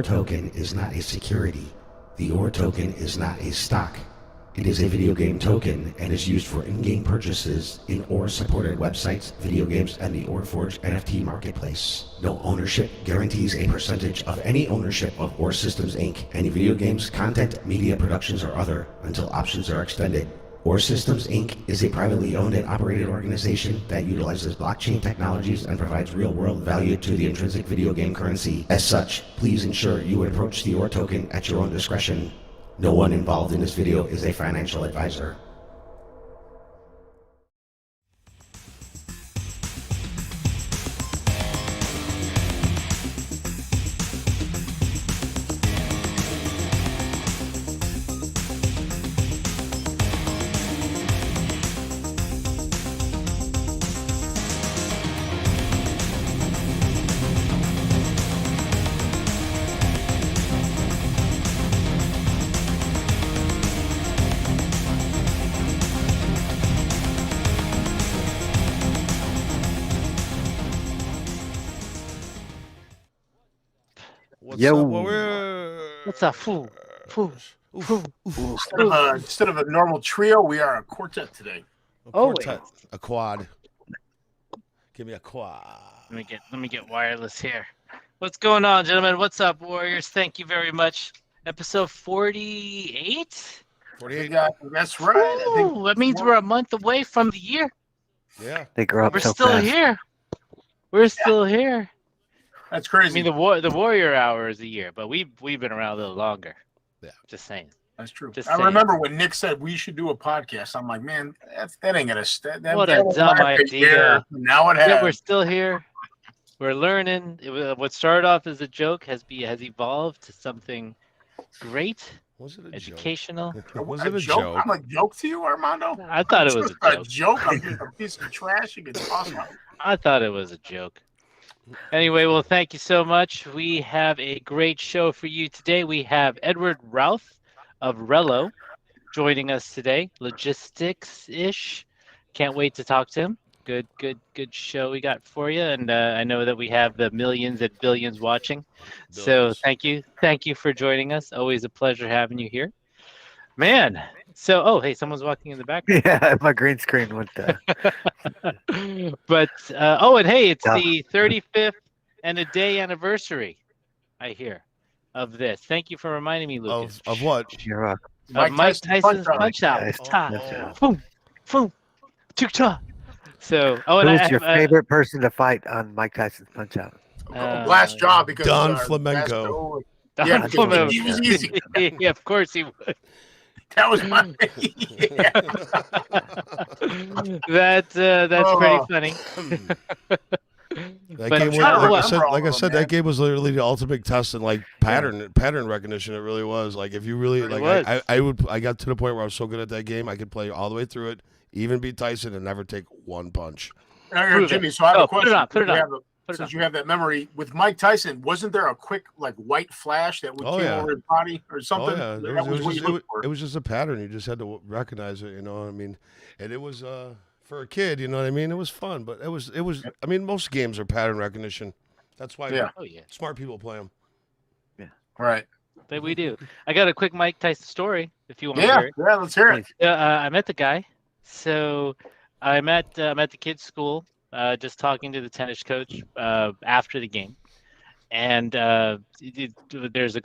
OR token is not a security. The OR token is not a stock. It is a video game token and is used for in-game purchases in OR-supported websites, video games, and the ORForge NFT marketplace. No ownership guarantees a percentage of any ownership of OR Systems Inc., any video games, content, media productions, or other, until options are extended. OR Systems Inc. is a privately owned and operated organization that utilizes blockchain technologies and provides real-world value to the intrinsic video game currency. As such, please ensure you approach the OR token at your own discretion. No one involved in this video is a financial advisor. What's up, fool? Instead of a normal trio, we are a quartet today. A quad. Give me a quad. Let me get wireless here. What's going on, gentlemen? What's up, Warriors? Thank you very much. Episode 48? 48. That's right. Ooh, that means we're a month away from the year. Yeah. They grow up We're so still fast. here. We're still here. That's crazy. I mean, the Warrior Hour is a year, but we've been around a little longer. Yeah. Just saying. That's true. Just I saying. remember when Nick said we should do a podcast. I'm like, man, that ain't gonna. What a dumb idea. Now it has. Yeah, we're still here. We're learning. What started off as a joke has evolved to something great. Was it a educational? Joke? Was it a joke? I'm a joke to you, Armando? I thought it was a joke. A joke? I'm just a piece of trash you can toss out. I thought it was a joke. Anyway, well, thank you so much. We have a great show for you today. We have EDWARD ROUTH of Relloe joining us today. Logistics-ish. Can't wait to talk to him. Good show we got for you. And I know that we have the millions and billions watching. So thank you for joining us. Always a pleasure having you here. Man. So, oh, hey, someone's walking in the background. Yeah, my green screen went there. But, and hey, it's the 35th and a day anniversary, I hear, of this. Thank you for reminding me, Lucas. Of what? You're up. Of Mike Tyson's Punch-Out. Boom, boom, tuk-ta. So, who's your favorite person to fight on Mike Tyson's Punch-Out? Last job because Don Flamenco. Don Flamenco. He was easy. Yeah, of course he would. That was my yeah. That's pretty funny. That game was, like I said, that game was literally the ultimate test in like pattern recognition. It really was. Like if you really I got to the point where I was so good at that game, I could play all the way through it, even beat Tyson, and never take one punch. Jimmy, so I have a question. Put it on. Since you have that memory with Mike Tyson, wasn't there a quick like white flash that would kill over his body or something? Oh, yeah. It was just a pattern. You just had to recognize it, you know what I mean? And it was for a kid, you know what I mean? It was fun, but it was I mean, most games are pattern recognition. That's why smart people play them. Yeah. Right. That we do. I got a quick Mike Tyson story if you want to hear it. Yeah, let's hear it. I met the guy. So I'm at the kids' school. Just talking to the tennis coach after the game, and there's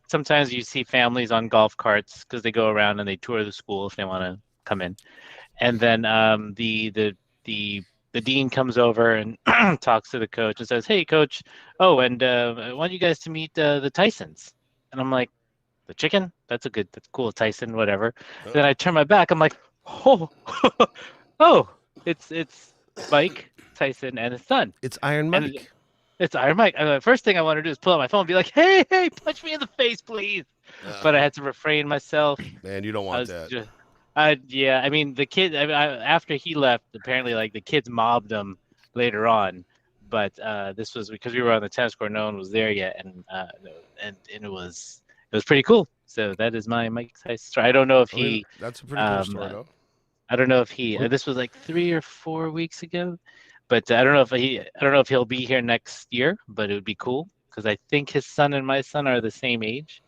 sometimes you see families on golf carts because they go around and they tour the school if they want to come in, and then the dean comes over and talks to the coach and says, "Hey, coach, and I want you guys to meet the Tysons," and I'm like, "The chicken? That's cool, Tyson, whatever." Then I turn my back, I'm like, "Oh, it's Mike Tyson and his son. It's Iron Mike. It's Iron Mike." And the first thing I want to do is pull out my phone and be like, hey, punch me in the face, please. But I had to refrain myself. Man, you don't want that. I mean, the kid, after he left, apparently, like, the kids mobbed him later on. But this was because we were on the tennis court. No one was there yet. And it was pretty cool. So that is my Mike Tyson story. I don't know if he... That's a pretty cool story, though. I don't know if he. This was like 3 or 4 weeks ago, but I don't know if he'll be here next year. But it would be cool because I think his son and my son are the same age.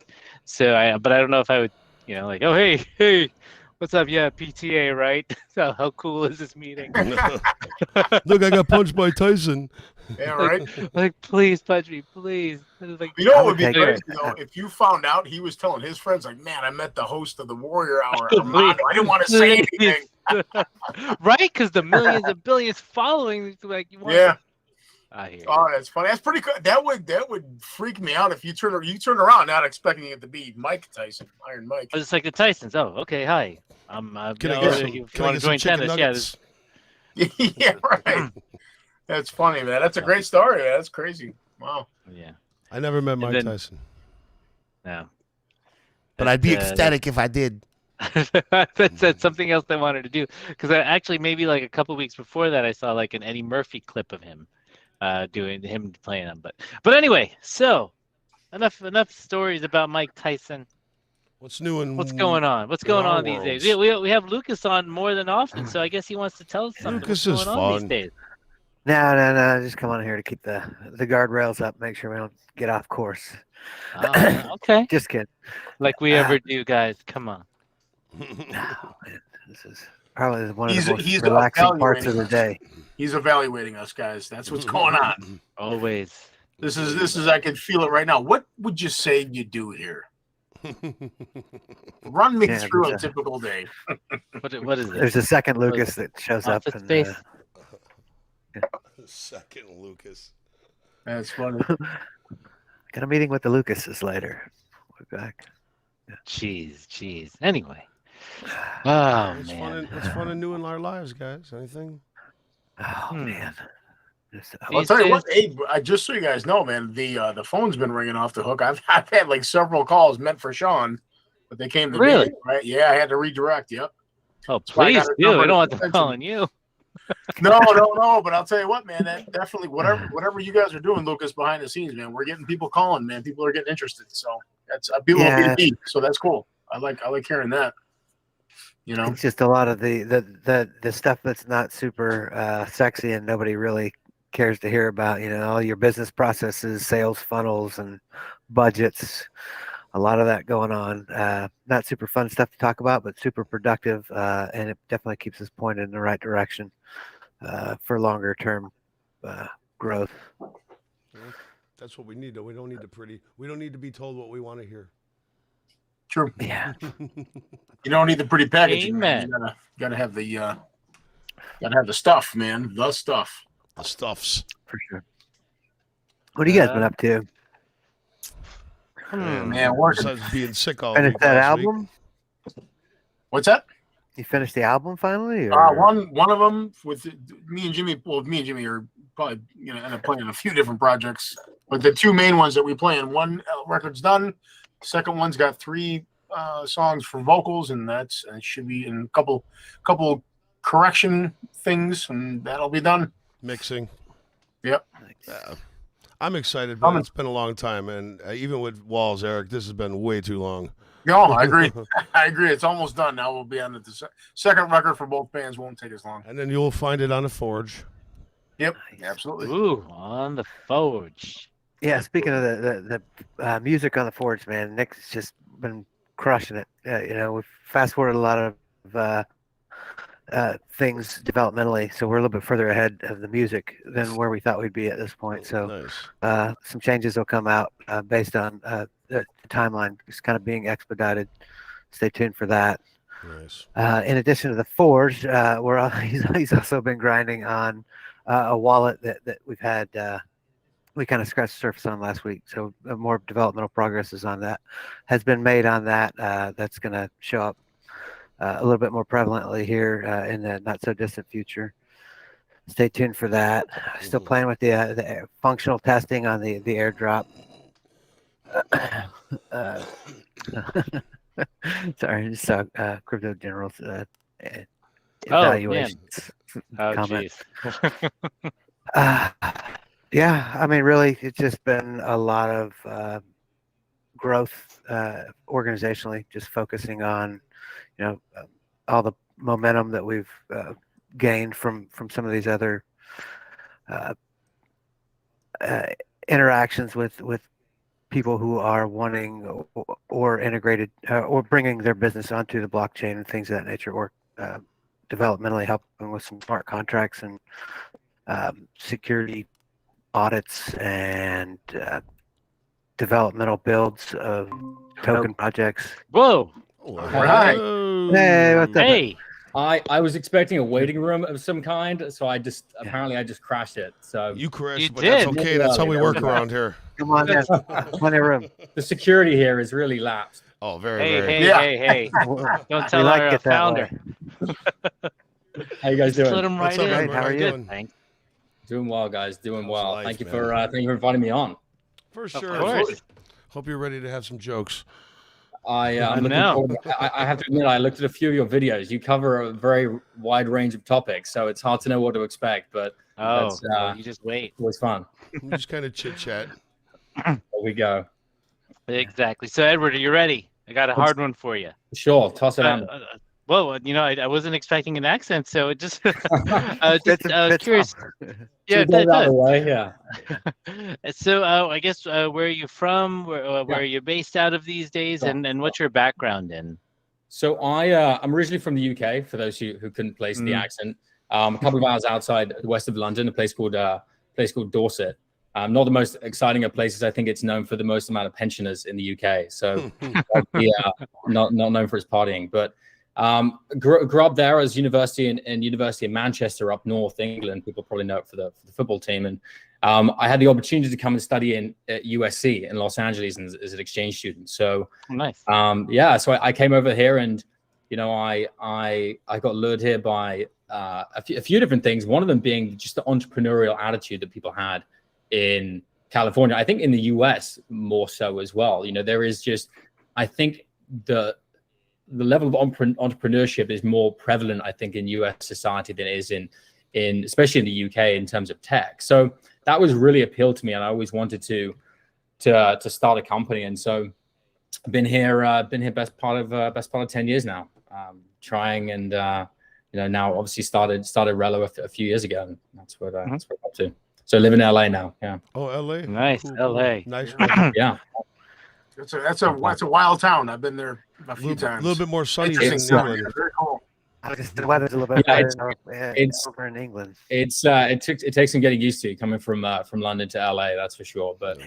So but I don't know if I would, like, oh hey, what's up? Yeah, PTA, right? So how cool is this meeting? Look, I got punched by Tyson. Yeah, right. Like, please punch me, please. Like, You know what would be Anyway. crazy though if you found out he was telling his friends like, "Man, I met the host of the Warrior Hour, Armando. I didn't want to say anything." Right? Because the millions and billions following, like, you want. Yeah. I hear you. Oh, that's funny. That's pretty cool. That would freak me out if you turn around not expecting it to be Mike Tyson, Iron Mike. It's like the Tysons. Oh, okay, hi. Can I get some, if you can I want get to some join chicken tennis, nuggets? Yeah, right. That's funny, man. That's a great story. Man. That's crazy. Wow. yeah. I never met Mike then- Tyson. No. But I'd be ecstatic if I did. That's something else I wanted to do, because I actually, maybe like a couple weeks before that, I saw like an Eddie Murphy clip of him doing him playing them. But anyway, so enough stories about Mike Tyson. What's new and What's going on? What's in going our on these days? worlds? We have Lucas on more than often, so I guess he wants to tell us something. Lucas What's is going on these fun. days? No. Just come on here to keep the guardrails up. Make sure we don't get off course. Oh, okay. Just kidding. Like we ever do, guys. Come on. No, man, this is probably one of He's the most relaxing parts of the day. He's evaluating us, guys. That's what's going on. Always. This is. I can feel it right now. What would you say you do here? Run me through a typical day. What is it? There's a second Lucas that shows up. Office And, space? Second Lucas. That's funny. got a meeting with the Lucases later. We're back. Jeez. Anyway. Oh, What's man. fun and new in our lives, guys? Anything? Oh man. I'll tell you what, Abe, just so you guys know, man, the phone's been ringing off the hook. I've had like several calls meant for Sean, but they came to Really? me, right? Yeah, I had to redirect. Yep. Oh, That's why I please got a do. number I don't want to them attention. calling you. No. But I'll tell you what, man, that definitely whatever you guys are doing, Lucas, behind the scenes, man, we're getting people calling, man. People are getting interested. So that's people will be beat. So that's cool. I like hearing that. You know, it's just a lot of the stuff that's not super sexy and nobody really cares to hear about. You know, all your business processes, sales funnels, and budgets. A lot of that going on. Not super fun stuff to talk about, but super productive, and it definitely keeps us pointed in the right direction for longer term growth. That's what we need. Though we don't need we don't need to be told what we want to hear. true. Yeah. You don't need the pretty packaging, man. Amen. You gotta have the stuff, man. The stuff. The stuffs. For sure. What have you guys been up to? Man, working. Besides being sick all Finished week that last week. album? What's that? You finished the album finally? Or? One of them with me and Jimmy. Well, me and Jimmy are probably end up playing a few different projects, but the two main ones that we play in, one record's done. Second one's got 3 songs for vocals, and it should be in a couple correction things, and that'll be done. Mixing. Yep. I'm excited, but it's been a long time, and even with Walls, Eric, this has been way too long. No, I agree. I agree. It's almost done. Now we'll be on the second record for both bands. Won't take as long. And then you'll find it on the Forge. Yep, absolutely. Ooh, on the Forge. Yeah, speaking of the music on the Forge, man, Nick's just been crushing it. You know, we've fast forwarded a lot of things developmentally, so we're a little bit further ahead of the music than where we thought we'd be at this point. So Nice. some changes will come out based on the timeline just kind of being expedited. Stay tuned for that. Nice. In addition to the Forge, he's also been grinding on a wallet that we've had. We kind of scratched the surface on last week, so more developmental progress has been made on that. That's going to show up a little bit more prevalently here in the not so distant future. Stay tuned for that. Still playing with the functional testing on the airdrop. Sorry, just saw Crypto General's evaluations. Oh, comment. jeez. Yeah, I mean, really, it's just been a lot of growth organizationally, just focusing on, all the momentum that we've gained from some of these other interactions with people who are wanting or integrated or bringing their business onto the blockchain and things of that nature, or developmentally helping with some smart contracts and security audits and developmental builds of token projects. Whoa! All right. Hey, what's up? Hey! I was expecting a waiting room of some kind, so I just crashed it. So You crashed, You but that's did. okay. That's how we work around here. Come on in. Plenty of room. the security here is really lapsed. Oh, very, Hey! very. Hey! Yeah. Hey! Don't We tell like our it that founder. How you guys Just let doing? him What's right up, in. man? How are you? Good, thanks. Doing well, guys. Doing How's well. life, Thank you man? for inviting me on. For Of sure. course. Hope you're ready to have some jokes. I'm looking know. forward. I have to admit, I looked at a few of your videos. You cover a very wide range of topics, so it's hard to know what to expect. But Oh, that's well, you just wait. always fun. We just kind of chit chat. There we go. Exactly. So, Edward, are you ready? I got a hard one for you. Sure, toss it on. Well, I wasn't expecting an accent, so it just, Fits curious. well. Yeah, Should we it go that does. way? Yeah. So, I guess, where are you from? Where are you based out of these days? Sure. And what's your background in? So I'm originally from the UK. For those who couldn't place the accent, a couple of hours outside the west of London, a place called Dorset. Not the most exciting of places. I think it's known for the most amount of pensioners in the UK. So yeah, not known for its partying. But grew up there as University in Manchester, up north England. People probably know it for the football team. And I had the opportunity to come and study at USC in Los Angeles as an exchange student. So Nice. yeah, so I came over here, and I got lured here by a few different things. One of them being just the entrepreneurial attitude that people had in California. I think in the US more so as well. There is just, I think the level of entrepreneurship is more prevalent, I think, in US society than it is in especially in the UK in terms of tech. So that was really appealed to me, and I always wanted to start a company. And so I've been here best part of 10 years now, trying, and now obviously started Relloe a few years ago, and that's what I'm up to. So I live in LA now. Yeah. Oh, LA. Nice. Cool. LA. Nice. Yeah. That's a wild town. I've been there a few times. A little bit more sunny than Interesting. England. Very cool. The weather's a little bit Yeah, better it's- over in England. It takes some getting used to coming from London to LA, that's for sure. But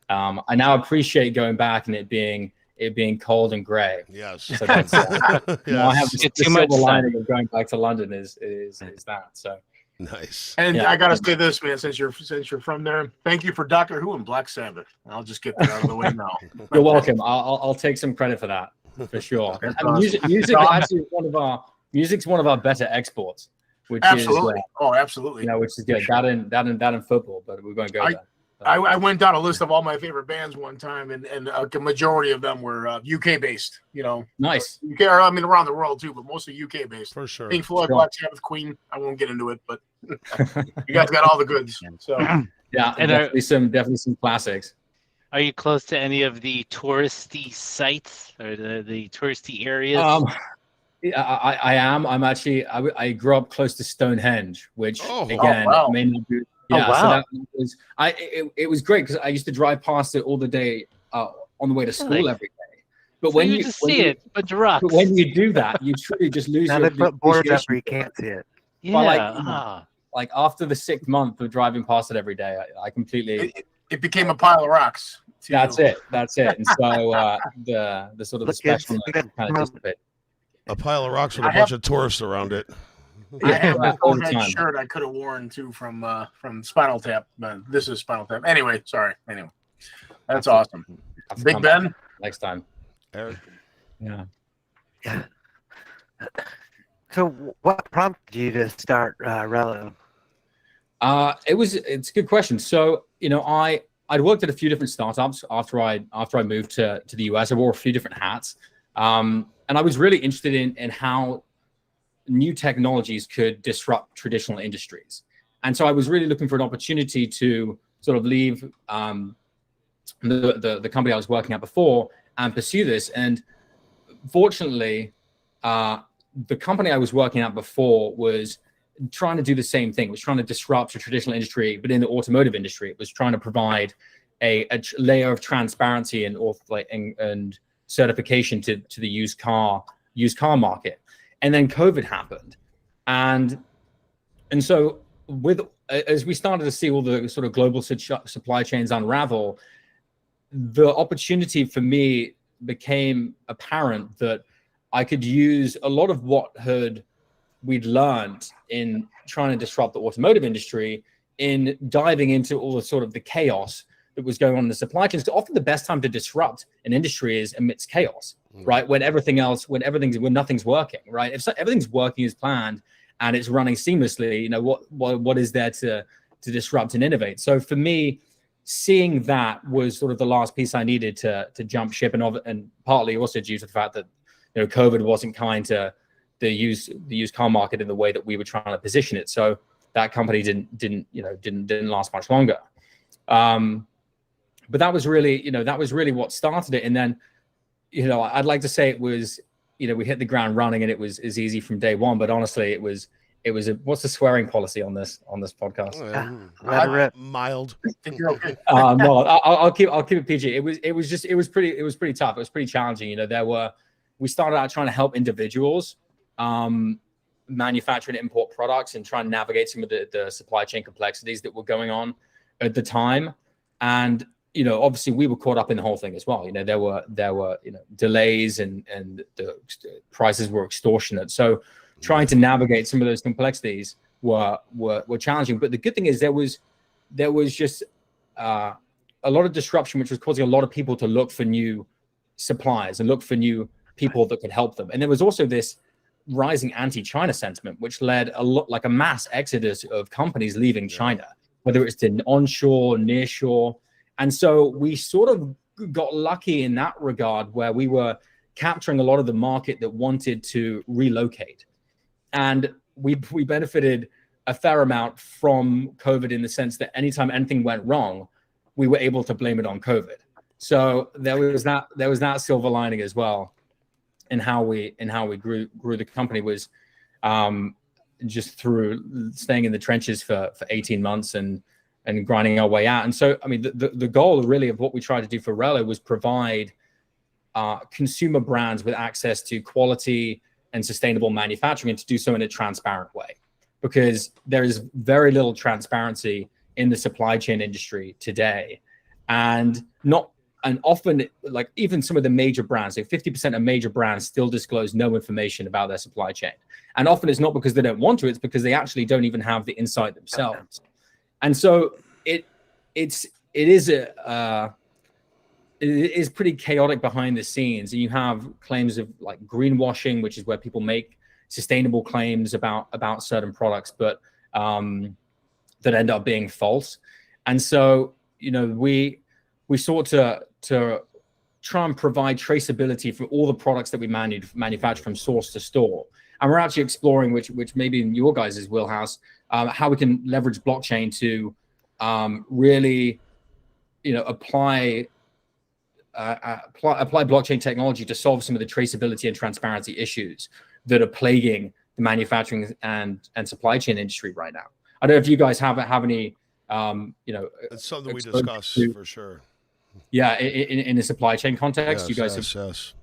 I now appreciate going back and it being cold and grey. Yes. So that's Yes. I have Get the too much silver sun. lining of going back to London is that. So Nice. And Yeah. I gotta say this, man, since you're from there, thank you for Doctor Who and Black Sabbath. I'll just get that out of the way now. you're welcome. I'll take some credit for that for sure. That's And music actually is music's one of our better exports, which Absolutely. is Absolutely. which is good. That and football, but we're going to go there. I went down a list of all my favorite bands one time, and a majority of them were UK based. Nice. UK, or I mean around the world too, but mostly UK based. For sure. Pink Floyd, Sure. Black Sabbath, Queen. I won't get into it, but you guys got all the goods. So Yeah, And definitely some classics. Are you close to any of the touristy sites or the touristy areas? I am. I'm actually. I grew up close to Stonehenge, which again wow. may not be. Oh, Yeah, wow. so that was. It was great because I used to drive past it all the day on the way to school Really? every day. But So when you just see it, bunch of rocks. but when you do that, you truly just lose Now your they put borders up appreciation. where you can't see it. Yeah. Well, like after the 6th month of driving past it every day, I completely. it became a pile of rocks. to That's you. it. That's it. And so the sort of the Look, kids, spectrum we got- kind of dissipates. A pile of rocks with a I bunch of tourists around it. I have a all the forehead time. shirt I could have worn too from Spinal Tap, but this is Spinal Tap. Anyway, sorry. Anyway, that's awesome. Have to Big come Ben. back next time. Eric. Yeah. Yeah. So what prompted you to start Relloe? It's a good question. So, I'd worked at a few different startups after I moved to the US. I wore a few different hats. And I was really interested in how new technologies could disrupt traditional industries. And so I was really looking for an opportunity to sort of leave the company I was working at before and pursue this. And fortunately, the company I was working at before was trying to do the same thing. It was trying to disrupt a traditional industry, but in the automotive industry, it was trying to provide a layer of transparency and certification to the used car market. And then COVID happened, and so as we started to see all the sort of global supply chains unravel, the opportunity for me became apparent that I could use a lot of what we'd learned in trying to disrupt the automotive industry in diving into all the sort of the chaos that was going on in the supply chains. So often the best time to disrupt an industry is amidst chaos, right? When nothing's working, right? If everything's working as planned and it's running seamlessly, you know, what is there to disrupt and innovate? So for me, seeing that was sort of the last piece I needed to jump ship, and partly also due to the fact that, you know, COVID wasn't kind to the used car market in the way that we were trying to position it. So that company didn't last much longer. But that was really what started it. And then, you know, I'd like to say it was, you know, we hit the ground running and it was as easy from day one. But honestly, it was what's the swearing policy on this podcast? Mild. Okay. No, I'll keep it PG. It was pretty tough. It was pretty challenging. You know, we started out trying to help individuals manufacture and import products and try and navigate some of the supply chain complexities that were going on at the time. And, you know, obviously we were caught up in the whole thing as well. You know, there were you know, delays and the prices were extortionate. So trying to navigate some of those complexities were challenging. But the good thing is there was just a lot of disruption, which was causing a lot of people to look for new suppliers and look for new people that could help them. And there was also this rising anti-China sentiment, which led a mass exodus of companies leaving China, whether it's to onshore, nearshore. And so we sort of got lucky in that regard, where we were capturing a lot of the market that wanted to relocate. And we benefited a fair amount from COVID in the sense that anytime anything went wrong, we were able to blame it on COVID. So there was that silver lining as well in how we grew the company, was just through staying in the trenches for 18 months and grinding our way out. And so, I mean, the goal really of what we tried to do for Relloe was provide consumer brands with access to quality and sustainable manufacturing, and to do so in a transparent way, because there is very little transparency in the supply chain industry today. And often, like, even some of the major brands, like 50% of major brands still disclose no information about their supply chain. And often it's not because they don't want to, it's because they actually don't even have the insight themselves. And so it is pretty chaotic behind the scenes. And you have claims of like greenwashing, which is where people make sustainable claims about certain products, but that end up being false. And so, you know, we sought to try and provide traceability for all the products that we manufacture from source to store. And we're actually exploring, which maybe in your guys' wheelhouse, how we can leverage blockchain to really, you know, apply blockchain technology to solve some of the traceability and transparency issues that are plaguing the manufacturing and supply chain industry right now. I don't know if you guys have any, you know, it's something we discuss for sure. Yeah, in a supply chain context, yes, you guys yes.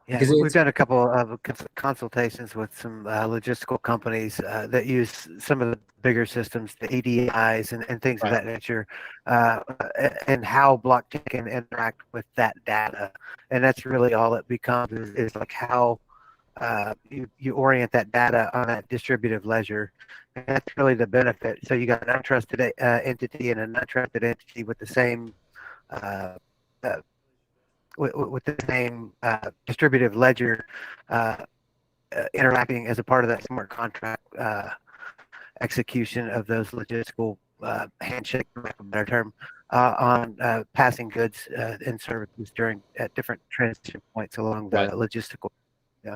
Yeah, we've done a couple of consultations with some logistical companies that use some of the bigger systems, the EDIs and things of that nature, and how blockchain can interact with that data. And that's really all it becomes is like how you orient that data on that distributive ledger. And that's really the benefit. So you got an untrusted entity and an untrusted entity with the same distributive ledger interacting as a part of that smart contract execution of those logistical handshake, for lack of a better term, on passing goods and services at different transition points along the logistical. Yeah.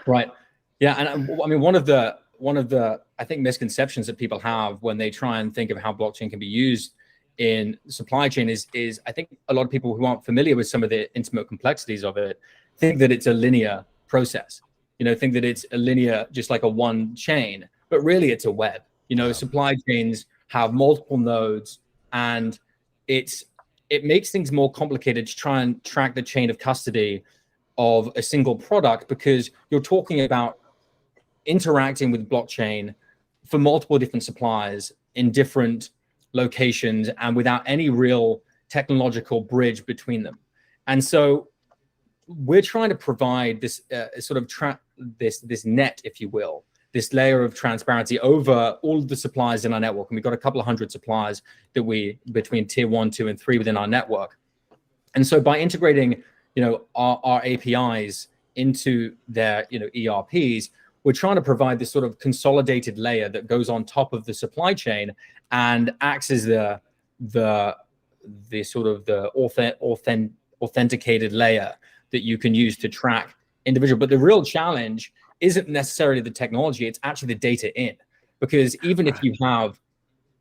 Right. Yeah, and I mean one of the I think misconceptions that people have when they try and think of how blockchain can be used in supply chain is I think a lot of people who aren't familiar with some of the intimate complexities of it think that it's a linear process, you know, think that it's a linear, just like a one chain, but really it's a web. Supply chains have multiple nodes, and it makes things more complicated to try and track the chain of custody of a single product, because you're talking about interacting with blockchain for multiple different suppliers in different locations and without any real technological bridge between them. And so we're trying to provide this this net, if you will, this layer of transparency over all of the suppliers in our network. And we've got a couple of hundred suppliers that between tier 1, 2, and 3 within our network. And so by integrating, our APIs into their, ERPs, we're trying to provide this sort of consolidated layer that goes on top of the supply chain and acts as the authenticated layer that you can use to track individual. But the real challenge isn't necessarily the technology, it's actually the data in. Because even if you have,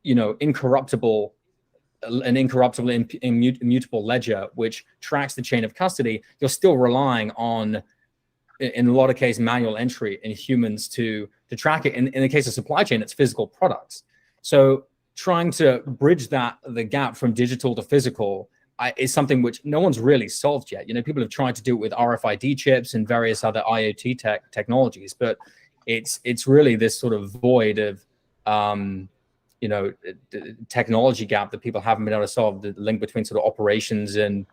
an incorruptible, immutable ledger which tracks the chain of custody, you're still relying on, in a lot of cases, manual entry in humans to track it. In the case of supply chain, it's physical products. So trying to bridge the gap from digital to physical is something which no one's really solved yet. People have tried to do it with RFID chips and various other IoT technologies, but it's really this sort of void of technology gap that people haven't been able to solve, the link between sort of operations and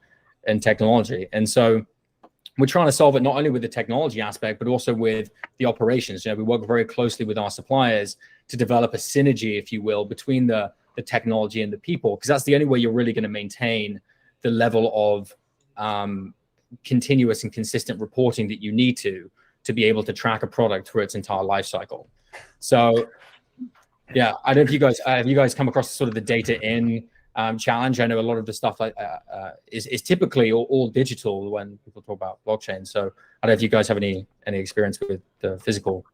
technology. And so we're trying to solve it not only with the technology aspect, but also with the operations. We work very closely with our suppliers to develop a synergy, if you will, between the technology and the people, because that's the only way you're really going to maintain the level of continuous and consistent reporting that you need to be able to track a product through its entire life cycle. So, yeah, I don't know if have you guys come across sort of the data in challenge? I know a lot of the stuff is typically all digital when people talk about blockchain. So I don't know if you guys have any experience with the physical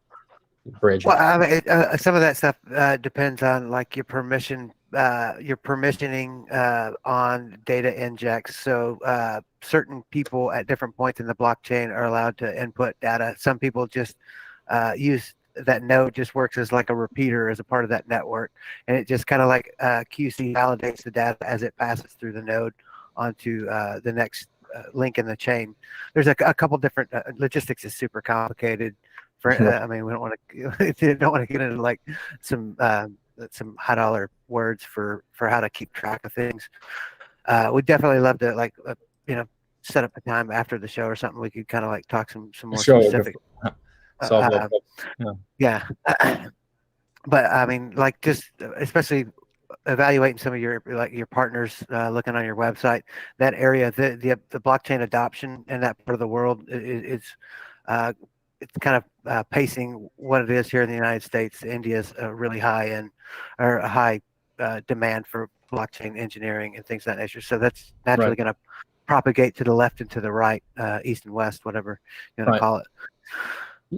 bridge. Well, I mean, some of that stuff depends on like your permissioning on data injects. So certain people at different points in the blockchain are allowed to input data. Some people just use that node just works as like a repeater as a part of that network, and it just kind of like QC validates the data as it passes through the node onto the next link in the chain. There's a couple different logistics is super complicated. I mean, we don't want to get into like some high dollar words for how to keep track of things. We'd definitely love to like set up a time after the show or something. We could kind of like talk some more specific. Yeah. But I mean, like just especially evaluating some of your partners, looking on your website, that area, the blockchain adoption in that part of the world it's kind of pacing what it is here in the United States. India's really high demand for blockchain engineering and things of that nature. So that's naturally going to propagate to the left and to the right, east and west, whatever you want to call it.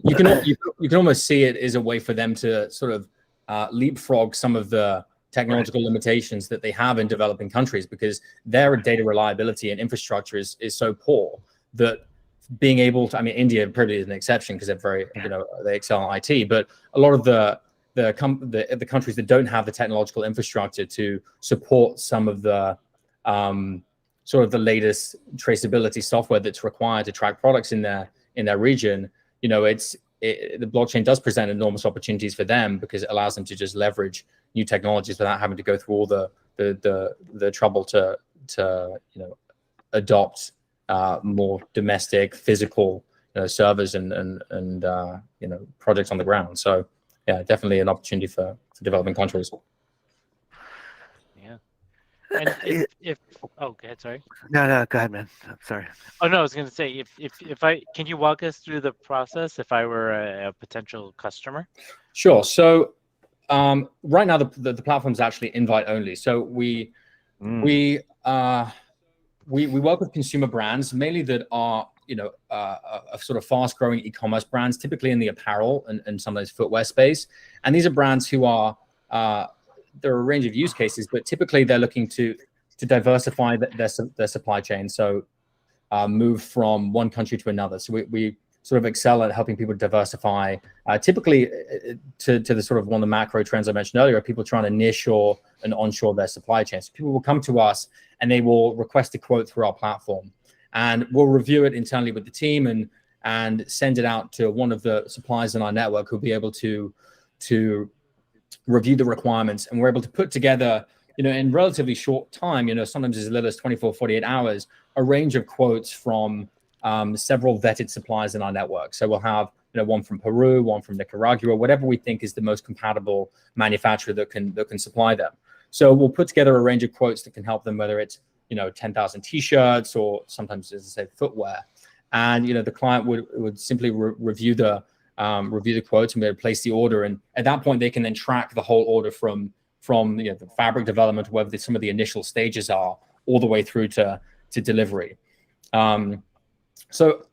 You can almost see it as a way for them to sort of leapfrog some of the technological limitations that they have in developing countries, because their data reliability and infrastructure is so poor that being able to, I mean, India probably is an exception because they're very, they excel in IT, but a lot of the countries that don't have the technological infrastructure to support some of the sort of the latest traceability software that's required to track products in their region, the blockchain does present enormous opportunities for them because it allows them to just leverage new technologies without having to go through all the trouble to adopt more domestic physical servers and projects on the ground. So yeah, definitely an opportunity for developing countries. Yeah. And if oh, go ahead, sorry. No, go ahead, man. I'm sorry. Oh no, I was going to say if I can you walk us through the process if I were a potential customer? Sure. So right now the platform is actually invite only. So we work with consumer brands mainly that are a sort of fast growing e-commerce brands, typically in the apparel and some of those footwear space. And these are brands who are there are a range of use cases, but typically they're looking to diversify their supply chain. So move from one country to another. So we sort of excel at helping people diversify. Typically, to the sort of one of the macro trends I mentioned earlier, people trying to nearshore and onshore their supply chains. So people will come to us and they will request a quote through our platform, and we'll review it internally with the team and send it out to one of the suppliers in our network who'll be able to review the requirements, and we're able to put together, in relatively short time, sometimes as little as 24, 48 hours, a range of quotes from several vetted suppliers in our network. So we'll have one from Peru, one from Nicaragua, whatever we think is the most compatible manufacturer that can supply them. So we'll put together a range of quotes that can help them, whether it's 10,000 t-shirts or sometimes, as I say, footwear. And the client would simply review the quotes and be able to place the order. And at that point, they can then track the whole order from the fabric development, wherever some of the initial stages are, all the way through to delivery. So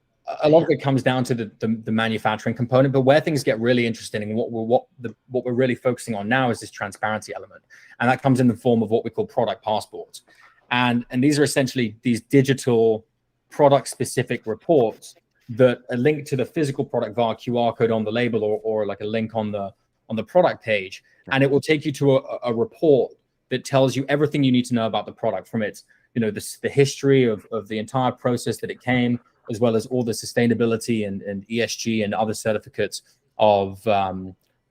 a lot of it comes down to the manufacturing component, but where things get really interesting and what we're really focusing on now is this transparency element, and that comes in the form of what we call product passports, and these are essentially these digital product-specific reports that are linked to the physical product via QR code on the label or like a link on the product page, and it will take you to a report that tells you everything you need to know about the product, from its the history of the entire process that it came, as well as all the sustainability and ESG and other certificates of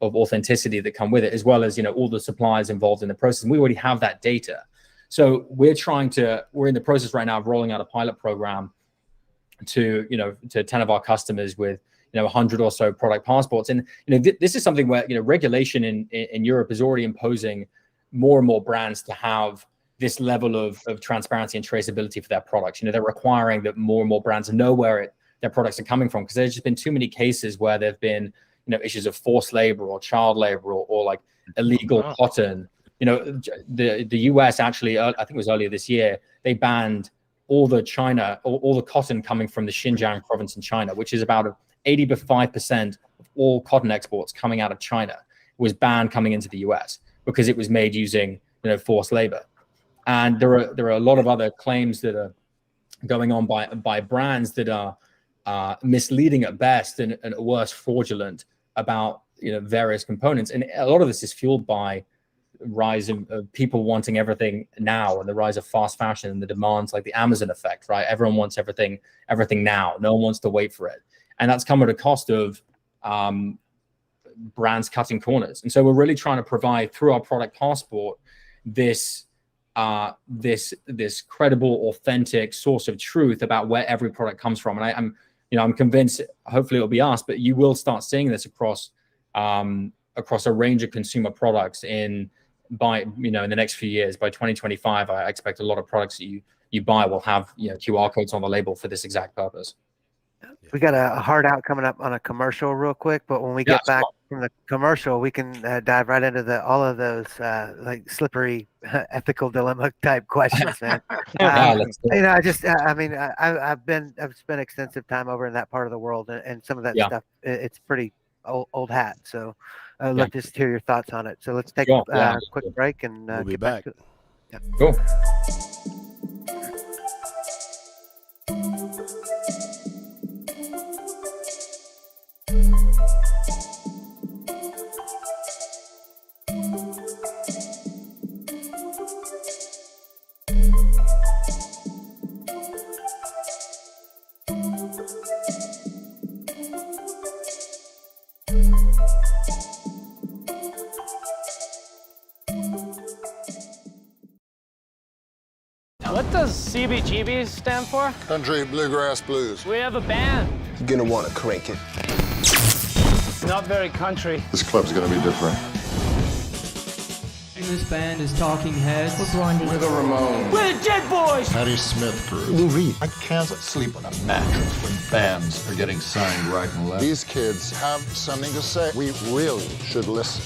authenticity that come with it, as well as all the suppliers involved in the process. And we already have that data. So we're in the process right now of rolling out a pilot program to 10 of our customers with 100 or so product passports. And this is something where regulation in Europe is already imposing more and more brands to have this level of transparency and traceability for their products. They're requiring that more and more brands know where their products are coming from, because there's just been too many cases where there've been issues of forced labor or child labor or like illegal cotton. The US actually, I think it was earlier this year, they banned all the cotton coming from the Xinjiang province in China, which is about 85% of all cotton exports coming out of China, was banned coming into the US because it was made using forced labor. And there are a lot of other claims that are going on by brands that are misleading at best and at worst fraudulent about various components. And a lot of this is fueled by rise of people wanting everything now, and the rise of fast fashion and the demands, like the Amazon effect, right? Everyone wants everything now. No one wants to wait for it, and that's come at a cost of brands cutting corners. And so we're really trying to provide through our product passport this credible, authentic source of truth about where every product comes from. And I'm convinced, hopefully it'll be us, but you will start seeing this across a range of consumer products in the next few years. By 2025, I expect a lot of products that you buy will have QR codes on the label for this exact purpose. We got a hard out coming up on a commercial real quick, but when we get back from the commercial, we can dive right into all of those like slippery ethical dilemma type questions, man. I've spent extensive time over in that part of the world, and some of that stuff, it's pretty old hat. So I'd love to just hear your thoughts on it. So let's take a quick break and we'll be get back. to it. Yeah. Cool. What does CBGB stand for? Country Bluegrass Blues. We have a band. You're gonna want to crank it. Not very country. This club's gonna be different. This band is Talking Heads. We're Blondie. We're the Ramones. We're the Dead Boys. Patti Smith Group. Lou Reed. I can't sleep on a mattress when bands are getting signed right and left. These kids have something to say. We really should listen.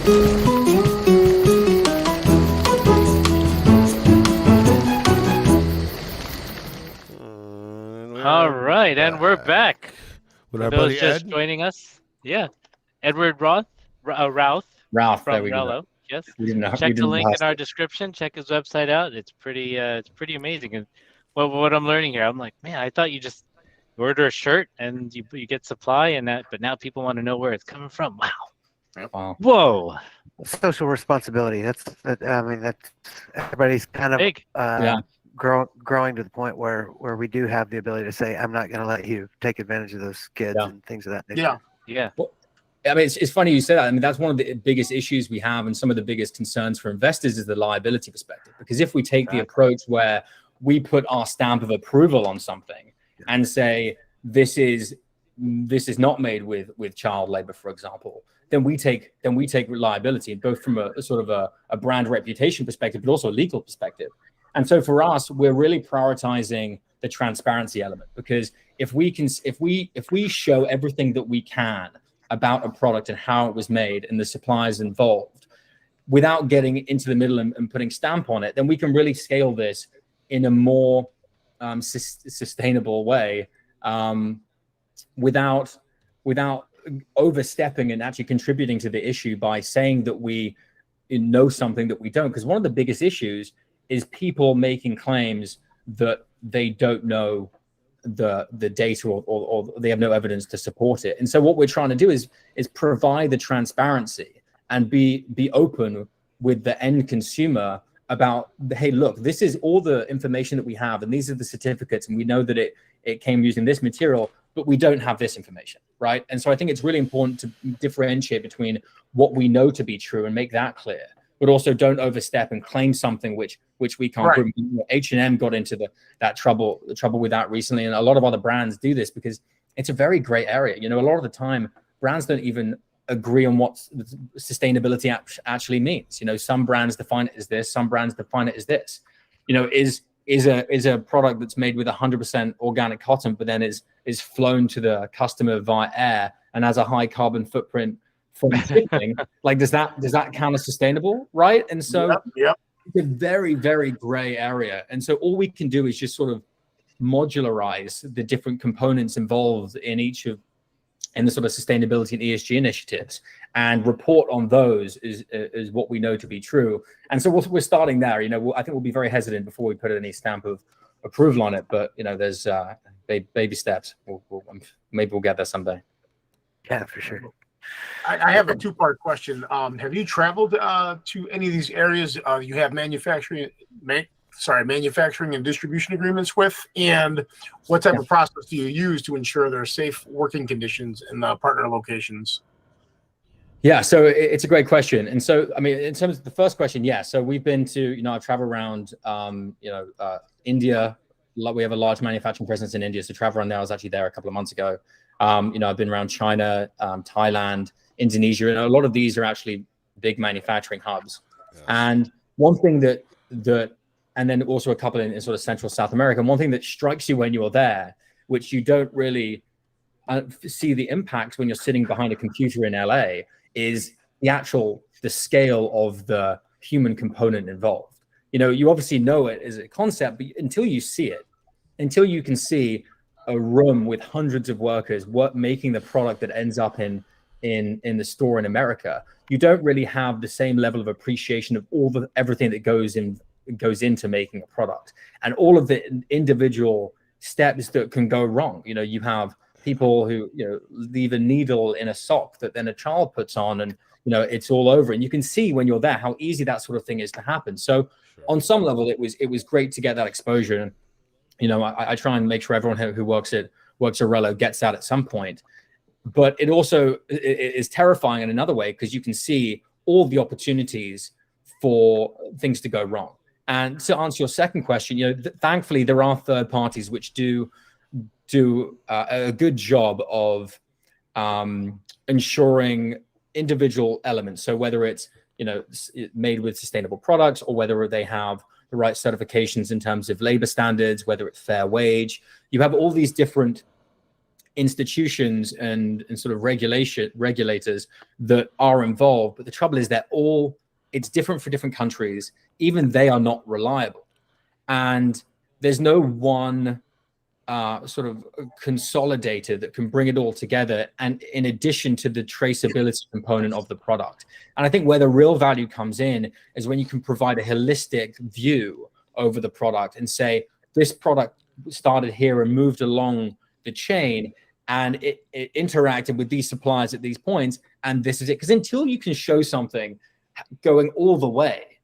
All right, and we're back. With For our those buddy just Ed. joining us, yeah, Edward Routh, Routh Ralph, from there we go. Relloe. Yes, We didn't know. we check the didn't link ask in our it. description. Check his website out. It's pretty amazing. And what I'm learning here, I'm like, man, I thought you just order a shirt and you get supply and that, but now people want to know where it's coming from. Wow. Wow. Whoa. Social responsibility. I mean, that's everybody's kind of Big. growing to the point where we do have the ability to say, I'm not going to let you take advantage of those kids and things of that nature. Yeah. Well, I mean, it's funny you say that. I mean, that's one of the biggest issues we have, and some of the biggest concerns for investors is the liability perspective. Because if we take the approach where we put our stamp of approval on something and say this is not made with child labor, for example, then we take liability, both from a sort of a brand reputation perspective, but also a legal perspective. And so for us, we're really prioritizing the transparency element, because if we show everything that we can about a product and how it was made and the suppliers involved without getting into the middle and putting stamp on it, then we can really scale this in a more sustainable way, without overstepping and actually contributing to the issue by saying that we know something that we don't. Because one of the biggest issues is people making claims that they don't know the data or they have no evidence to support it. And so what we're trying to do is provide the transparency and be open with the end consumer about, hey, look, this is all the information that we have, and these are the certificates, and we know that it came using this material, but we don't have this information, right? And so I think it's really important to differentiate between what we know to be true and make that clear, but also don't overstep and claim something which we can't prove. H&M got into the trouble with that recently, and a lot of other brands do this because it's a very gray area. You know, a lot of the time brands don't even agree on what sustainability actually means. You know, some brands define it as this, some brands define it as this. You know, is a product that's made with 100% organic cotton, but then is flown to the customer via air and has a high carbon footprint from shipping, like does that count as sustainable, right? And so it's a very, very gray area. And so all we can do is just sort of modularize the different components involved in the sort of sustainability and ESG initiatives, and report on those is what we know to be true. And so we're starting there. You know, I think we'll be very hesitant before we put any stamp of approval on it, but you know, there's baby steps. Maybe we'll get there someday. Yeah, for sure. I have a two-part question. Have you traveled to any of these areas you have manufacturing and distribution agreements with? And what type of process do you use to ensure there are safe working conditions in the partner locations? Yeah, so it's a great question. And so, I mean, in terms of the first question, yeah. So we've been to, you know, I've traveled around, India. We have a large manufacturing presence in India. So travel around there. I was actually there a couple of months ago. You know, I've been around China, Thailand, Indonesia, and a lot of these are actually big manufacturing hubs. Yes. And one thing that and then also a couple in sort of Central South America. And one thing that strikes you when you're there, which you don't really see the impact when you're sitting behind a computer in LA, is the scale of the human component involved. You know, you obviously know it as a concept, but until you see it, until you can see a room with hundreds of workers making the product that ends up in the store in America, you don't really have the same level of appreciation of everything that goes into making a product and all of the individual steps that can go wrong. You know, you have people who, you know, leave a needle in a sock that then a child puts on, and you know, it's all over. And you can see when you're there how easy that sort of thing is to happen. So on some level, it was great to get that exposure. And you know, I try and make sure everyone who works at Relloe gets that at some point. But it also is terrifying in another way, because you can see all the opportunities for things to go wrong. And to answer your second question, you know, thankfully there are third parties which do a good job of ensuring individual elements. So whether it's, you know, made with sustainable products, or whether they have the right certifications in terms of labor standards, whether it's fair wage, you have all these different institutions and sort of regulators that are involved. But the trouble is it's different for different countries. Even they are not reliable. And there's no one sort of consolidator that can bring it all together, and in addition to the traceability component of the product. And I think where the real value comes in is when you can provide a holistic view over the product and say, this product started here and moved along the chain, and it interacted with these suppliers at these points, and this is it. Because until you can show something going all the way,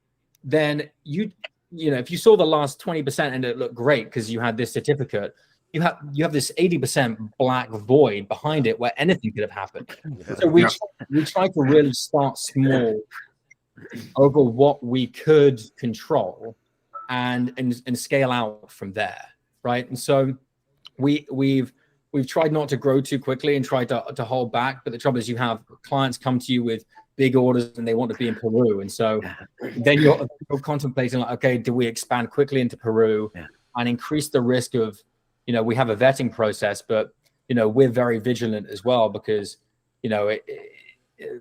then you know, if you saw the last 20% and it looked great because you had this certificate, you have this 80% black void behind it where anything could have happened. So we try to really start small over what we could control and scale out from there, right? And so we've tried not to grow too quickly and tried to hold back. But the trouble is, you have clients come to you with big orders and they want to be in Peru, and so then you're contemplating, like, okay, do we expand quickly into Peru and increase the risk of, you know, we have a vetting process, but, you know, we're very vigilant as well, because, you know,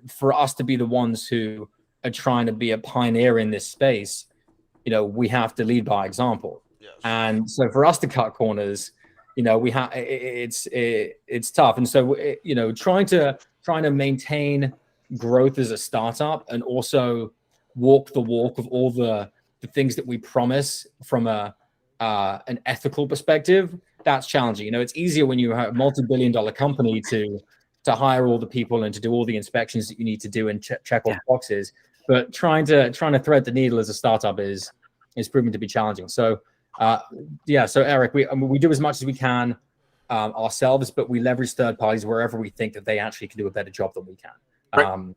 for us to be the ones who are trying to be a pioneer in this space, you know, we have to lead by example. Yes. And so for us to cut corners, you know, it's tough. And so, you know, trying to maintain growth as a startup and also walk the walk of all the things that we promise from an ethical perspective, that's challenging. You know, it's easier when you have a multi-billion-dollar company to hire all the people and to do all the inspections that you need to do and check all the boxes. But trying to thread the needle as a startup is proving to be challenging. So so Eric, we do as much as we can ourselves, but we leverage third parties wherever we think that they actually can do a better job than we can. Right.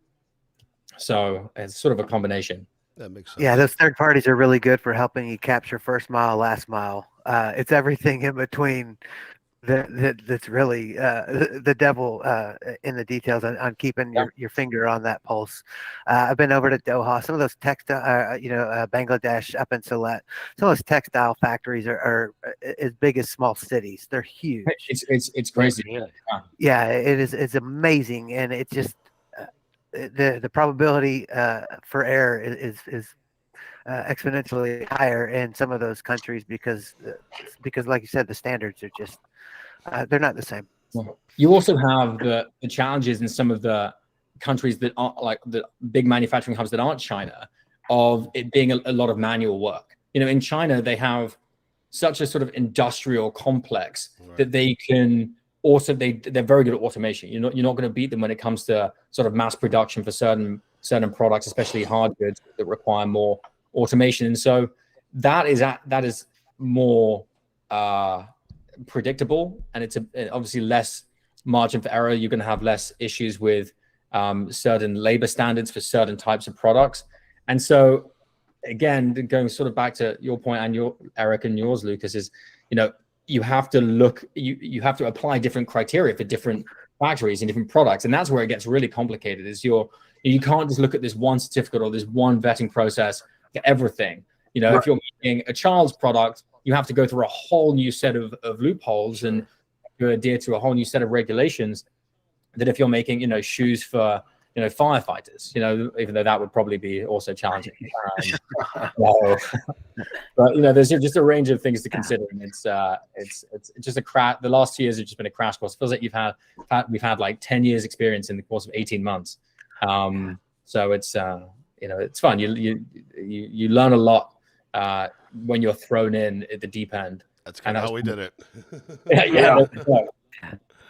So it's sort of a combination. That makes sense. Yeah, those third parties are really good for helping you capture first mile, last mile. It's everything in between that's really the devil in the details on keeping your finger on that pulse. I've been over to Doha. Some of those textile, Bangladesh, up in Sylhet. Some of those textile factories are as big as small cities. They're huge. It's crazy. Yeah, it is. It's amazing, and it's just the probability for error is exponentially higher in some of those countries because like you said, the standards are just they're not the same. You also have the challenges in some of the countries that aren't like the big manufacturing hubs that aren't China, of it being a lot of manual work. You know, in China, they have such a sort of industrial complex that they can also, they're very good at automation. You're not going to beat them when it comes to sort of mass production for certain products, especially hard goods that require more automation. And so that is more predictable, and it's obviously less margin for error. You're going to have less issues with certain labor standards for certain types of products. And so again, going sort of back to your point and Eric and yours, Lucas, is, you know, you have to you have to apply different criteria for different factories and different products. And that's where it gets really complicated, is you can't just look at this one certificate or this one vetting process for everything. You know, if you're making a child's product, you have to go through a whole new set of loopholes and you adhere to a whole new set of regulations that if you're making, you know, shoes for, you know, firefighters, you know, even though that would probably be also challenging. But, you know, there's just a range of things to consider. And it's just a crash. The last 2 years have just been a crash course. It feels like we've had like 10 years experience in the course of 18 months. So it's, you know, it's fun. You learn a lot when you're thrown in at the deep end. That's kind of how we did it.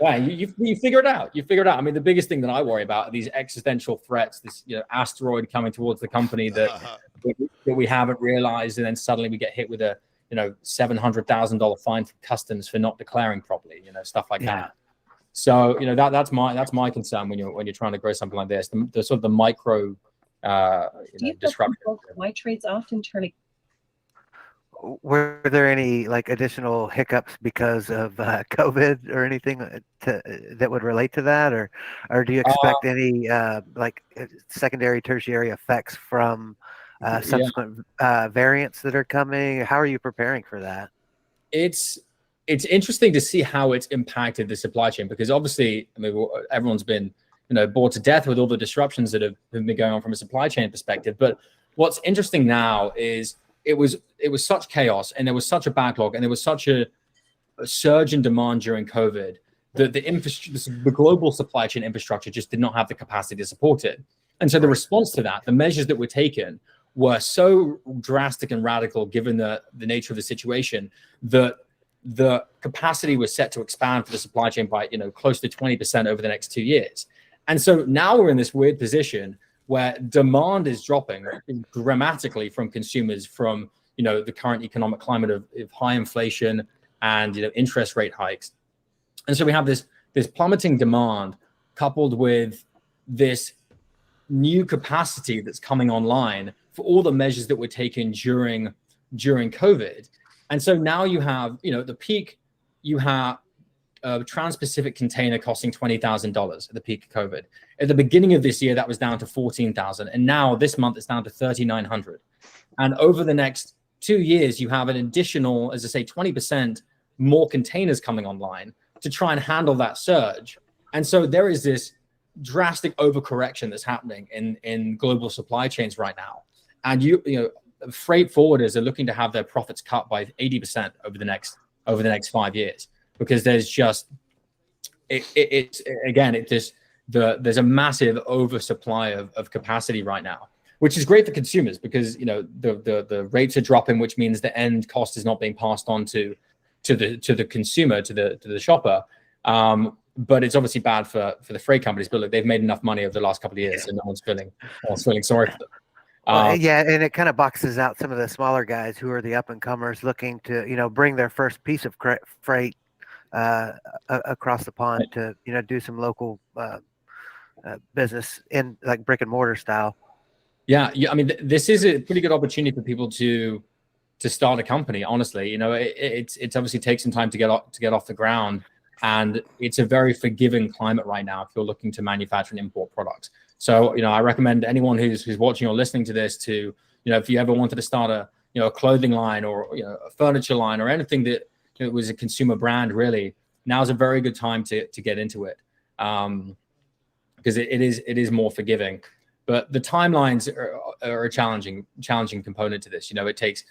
Yeah, you figure it out. I mean, the biggest thing that I worry about are these existential threats, this, you know, asteroid coming towards the company that we haven't realized, and then suddenly we get hit with a, you know, $700,000 fine from customs for not declaring properly, you know, stuff like that. So, you know, that's my concern when you're trying to grow something like this. The sort of the micro disruption. Why trades often turn. Were there any like additional hiccups because of COVID or anything that would relate to that, or do you expect any like secondary, tertiary effects from subsequent variants that are coming? How are you preparing for that? It's it's interesting to see how it's impacted the supply chain, because obviously, I mean, everyone's been, bored to death with all the disruptions that have been going on from a supply chain perspective. But what's interesting now is it was such chaos, and there was such a backlog, and there was such a surge in demand during COVID that the global supply chain infrastructure just did not have the capacity to support it. And so the response to that, the measures that were taken, were so drastic and radical, given the nature of the situation, that the capacity was set to expand for the supply chain by close to 20% over the next 2 years. And so now we're in this weird position where demand is dropping dramatically from consumers, from the current economic climate of high inflation and interest rate hikes. And so we have this plummeting demand coupled with this new capacity that's coming online for all the measures that were taken during COVID. And so now you have, at the peak, you have a Trans-Pacific container costing $20,000 at the peak of COVID. At the beginning of this year, that was down to $14,000. And now this month, it's down to $3,900. And over the next 2 years, you have an additional, as I say, 20% more containers coming online to try and handle that surge. And so there is this drastic overcorrection that's happening in global supply chains right now. And freight forwarders are looking to have their profits cut by 80% over the next 5 years, because there's just there's a massive oversupply of capacity right now, which is great for consumers, because the rates are dropping, which means the end cost is not being passed on to the consumer, to the shopper. But it's obviously bad for the freight companies. But look, they've made enough money over the last couple of years, and no one's feeling sorry for them. And it kind of boxes out some of the smaller guys who are the up and comers looking to bring their first piece of freight across the pond to do some local business in like brick and mortar style. Yeah, I mean, this is a pretty good opportunity for people to start a company. Honestly, it's obviously takes some time to get off the ground, and it's a very forgiving climate right now if you're looking to manufacture and import products. So, I recommend anyone who's watching or listening to this to, if you ever wanted to start a clothing line or a furniture line or anything that was a consumer brand, really, now's a very good time to get into it, because it is more forgiving. But the timelines are a challenging component to this. It takes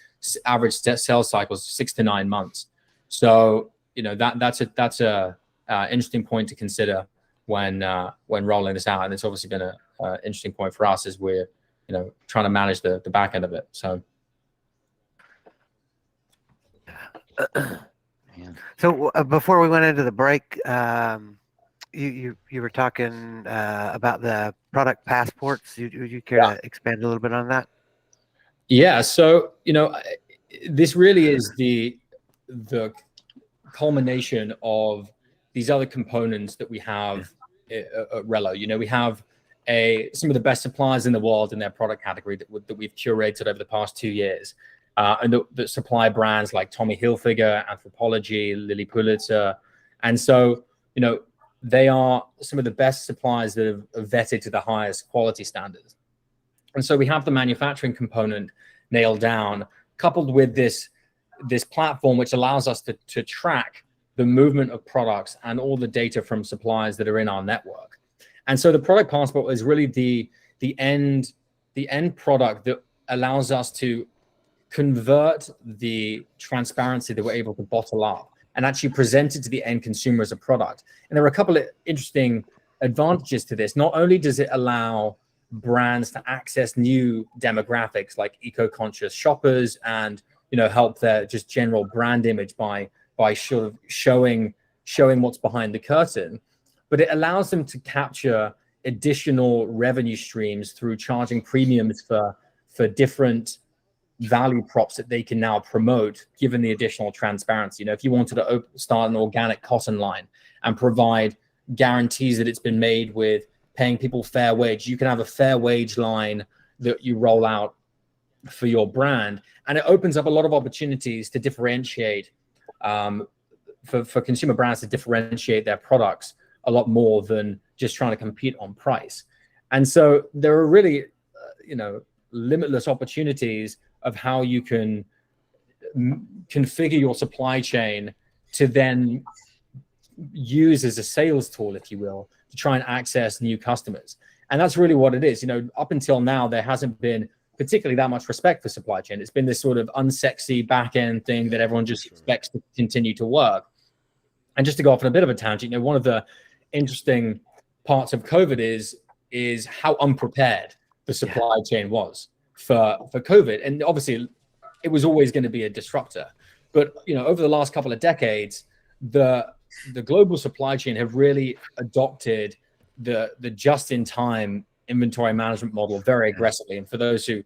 average sales cycles 6 to 9 months. So that's a interesting point to consider when rolling this out. And it's obviously been a interesting point for us as we're trying to manage the back end of it. So. So before we went into the break, you were talking about the product passports. Would you care to expand a little bit on that? Yeah. So this really is the culmination of these other components that we have at Relloe. We have some of the best suppliers in the world in their product category that we've curated over the past 2 years. And that supply brands like Tommy Hilfiger, Anthropologie, Lilly Pulitzer. And so, they are some of the best suppliers that have vetted to the highest quality standards. And so we have the manufacturing component nailed down, coupled with this platform, which allows us to track the movement of products and all the data from suppliers that are in our network. And so the product passport is really the end product that allows us to convert the transparency that we're able to bottle up and actually present it to the end consumer as a product. And there are a couple of interesting advantages to this. Not only does it allow brands to access new demographics like eco-conscious shoppers and help their just general brand image by sort of showing what's behind the curtain, but it allows them to capture additional revenue streams through charging premiums for different value props that they can now promote, given the additional transparency. If you wanted to start an organic cotton line and provide guarantees that it's been made with paying people fair wage, you can have a fair wage line that you roll out for your brand. And it opens up a lot of opportunities to differentiate, for consumer brands to differentiate their products a lot more than just trying to compete on price. And so there are really, limitless opportunities of how you can configure your supply chain to then use as a sales tool, if you will, to try and access new customers. And that's really what it is. You know, up until now, there hasn't been particularly that much respect for supply chain. It's been this sort of unsexy back end thing that everyone just expects to continue to work. And just to go off on a bit of a tangent, you know, one of the interesting parts of COVID is how unprepared the supply chain was for COVID. And obviously, it was always going to be a disruptor. But, you know, over the last couple of decades, the global supply chain have really adopted the just-in-time inventory management model very aggressively. And for those who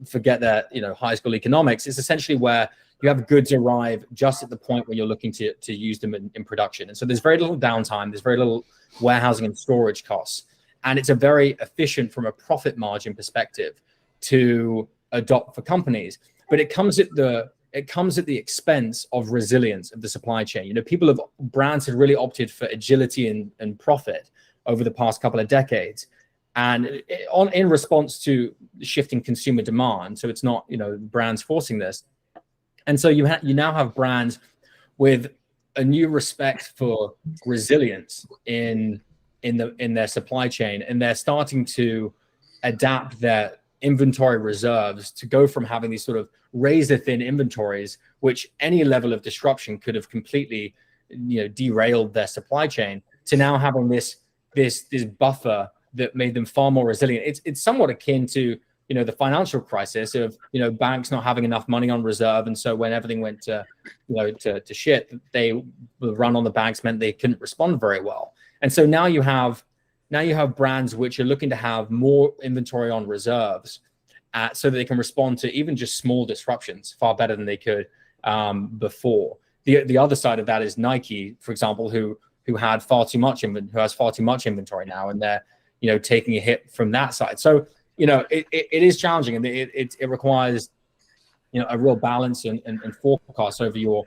forget that, you know, high school economics, it's essentially where you have goods arrive just at the point when you're looking to use them in production. And so there's very little downtime, there's very little warehousing and storage costs. And it's a very efficient from a profit margin perspective to adopt for companies. But it comes at the expense of resilience of the supply chain. You know, brands have really opted for agility and profit over the past couple of decades. And in response to shifting consumer demand, so it's not, you know, brands forcing this. And so you now have brands with a new respect for resilience in their supply chain, and they're starting to adapt their inventory reserves to go from having these sort of razor thin inventories, which any level of disruption could have completely, you know, derailed their supply chain, to now having this buffer that made them far more resilient. It's somewhat akin to, you know, the financial crisis of, you know, banks not having enough money on reserve, and so when everything went to shit, the run on the banks meant they couldn't respond very well. And so now you have brands which are looking to have more inventory on reserves, so that they can respond to even just small disruptions far better than they could before. The other side of that is Nike, for example, who has far too much inventory now, and they're, you know, taking a hit from that side. So, you know, it is challenging, and it requires, you know, a real balance and forecast over your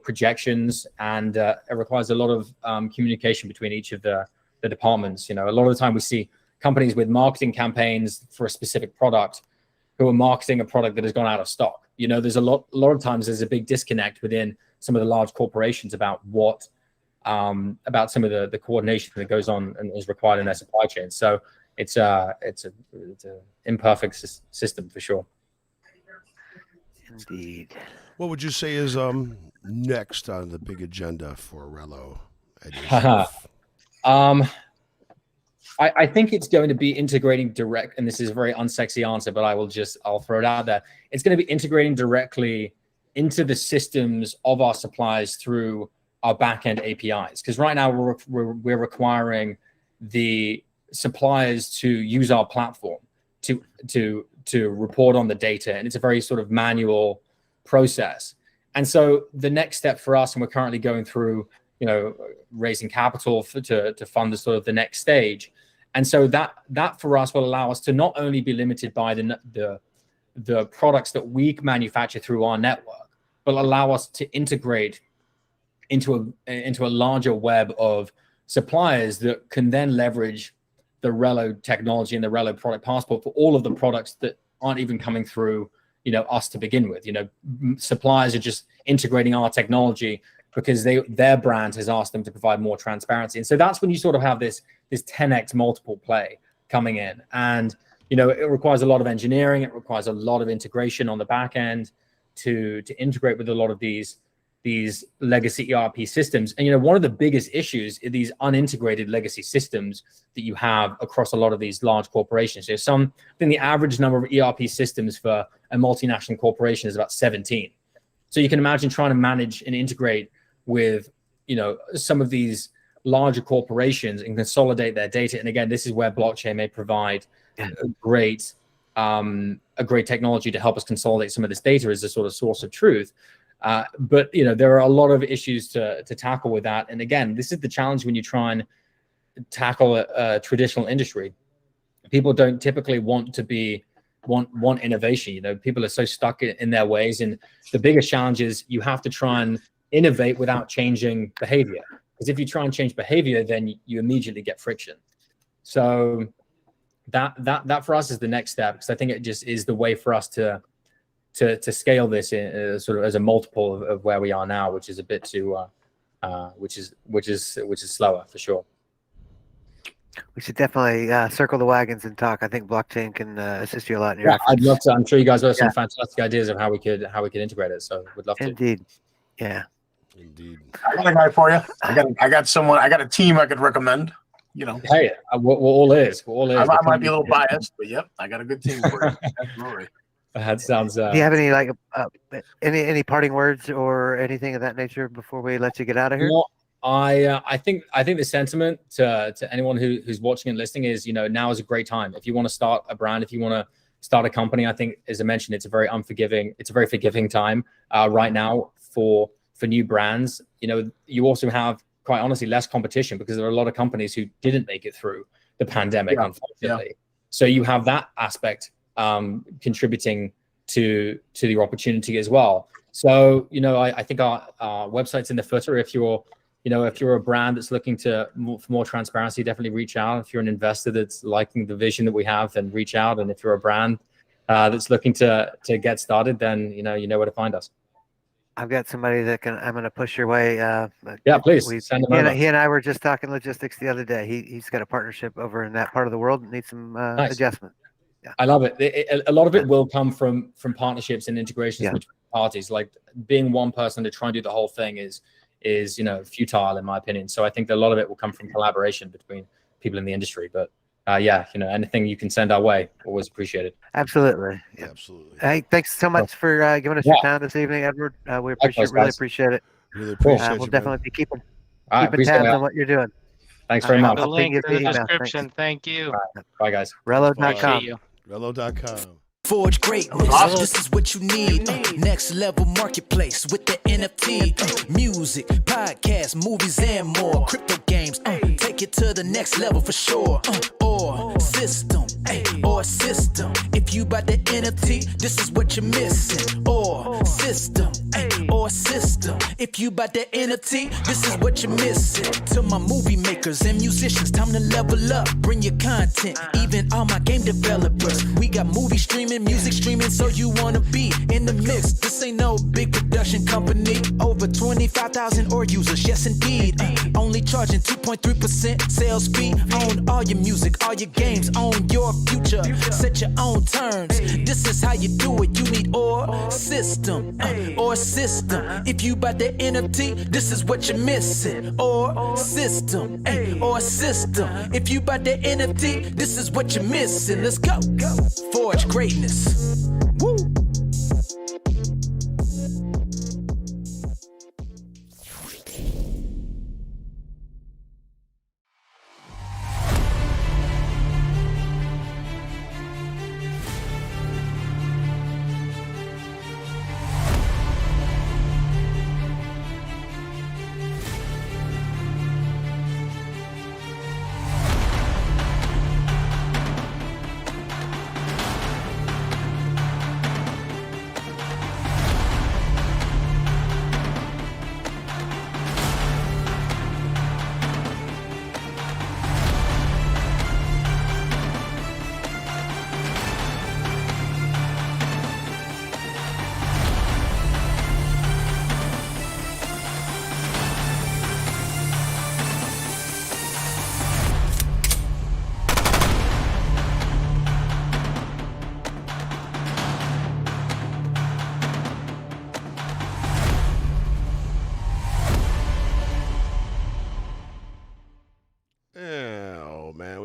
projections, and it requires a lot of communication between each of the departments. You know, a lot of the time we see companies with marketing campaigns for a specific product who are marketing a product that has gone out of stock. You know, there's a lot of times there's a big disconnect within some of the large corporations about about some of the coordination that goes on and is required in their supply chain. So it's an imperfect system for sure. Indeed. What would you say is next on the big agenda for Relloe? I think it's going to be integrating direct, and this is a very unsexy answer, but I'll throw it out there. It's going to be integrating directly into the systems of our suppliers through our backend APIs. Because right now we're requiring the suppliers to use our platform to report on the data, and it's a very sort of manual process. And so the next step for us, and we're currently going through, you know, raising capital to fund the next stage. And so that for us will allow us to not only be limited by the products that we manufacture through our network, but allow us to integrate into a larger web of suppliers that can then leverage the Relloe technology and the Relloe product passport for all of the products that aren't even coming through, you know, us to begin with. You know, suppliers are just integrating our technology because their brand has asked them to provide more transparency. And so that's when you sort of have this 10x multiple play coming in. And, you know, it requires a lot of engineering. It requires a lot of integration on the back end to integrate with a lot of these legacy ERP systems. And, you know, one of the biggest issues are these unintegrated legacy systems that you have across a lot of these large corporations. I think the average number of ERP systems for a multinational corporation is about 17. So you can imagine trying to manage and integrate with, you know, some of these larger corporations and consolidate their data. And again, this is where blockchain may provide a great technology to help us consolidate some of this data as a sort of source of truth. But, you know, there are a lot of issues to tackle with that. And again, this is the challenge when you try and tackle a traditional industry. People don't typically want innovation. You know, people are so stuck in their ways. And the biggest challenge is you have to try and innovate without changing behavior. Because if you try and change behavior, then you immediately get friction. So that for us is the next step, because I think it just is the way for us to to scale this in sort of as a multiple of where we are now, which is a bit too which is slower for sure. We should definitely circle the wagons and talk. I think blockchain can assist you a lot in your efforts. I'd love to. I'm sure you guys have some fantastic ideas of how we could integrate it. So we'd love to. Indeed. Yeah. Indeed. I got a guy for you. I got someone. I got a team I could recommend. You know. Hey, we're all ears. We're all ears. I might be a little biased, but yep, I got a good team for you. Absolutely. That sounds. Do you have any like any parting words or anything of that nature before we let you get out of here? Well, I think the sentiment to anyone who's watching and listening is, now is a great time. If you want to start a brand, if you want to start a company, I think, as I mentioned, it's a very forgiving time right now for new brands. You also have, quite honestly, less competition because there are a lot of companies who didn't make it through the pandemic, unfortunately. Yeah. So you have that aspect contributing to your opportunity as well. So, I think our website's in the footer. If you're a brand that's looking for more transparency, definitely reach out. If you're an investor that's liking the vision that we have, then reach out. And if you're a brand that's looking to get started, then you know where to find us. I've got somebody that I'm going to push your way. Yeah, please send them over. He and I were just talking logistics the other day. He's got a partnership over in that part of the world that needs some adjustment. Yeah. I love it. A lot of it will come from partnerships and integrations between parties. Like being one person to try and do the whole thing is futile in my opinion. So I think that a lot of it will come from collaboration between people in the industry. But anything you can send our way, always appreciated. Absolutely. Yeah, absolutely. Hey, thanks so much for giving us your time this evening, Edward. We really appreciate it. Really appreciate it. We'll definitely be keeping tabs on what you're doing. Thanks very much. The link in the description. Thanks. Thank you. Bye, guys. Relloe.com. Relloe.com. Forge greatness. This is what you need. Next level marketplace with the NFT. Music, podcasts, movies, and more. Crypto games. Take it to the next level for sure. Or system. If you buy the NFT, this is what you're missing. Or system. If you buy the NFT, this is what you're missing. To my movie makers and musicians, time to level up. Bring your content. Even all my game developers. We got movie streaming, music streaming, so you wanna be in the mix. This ain't no big production company. Over 25,000 or users, yes indeed. Only charging 2.3% sales fee. Own all your music, all your games, own your future. Set your own terms. This is how you do it. You need or system. If you buy the NFT, this is what you're missing. Or system. If you buy the NFT, this is what you're missing. Let's go. Forge greatness. Woo.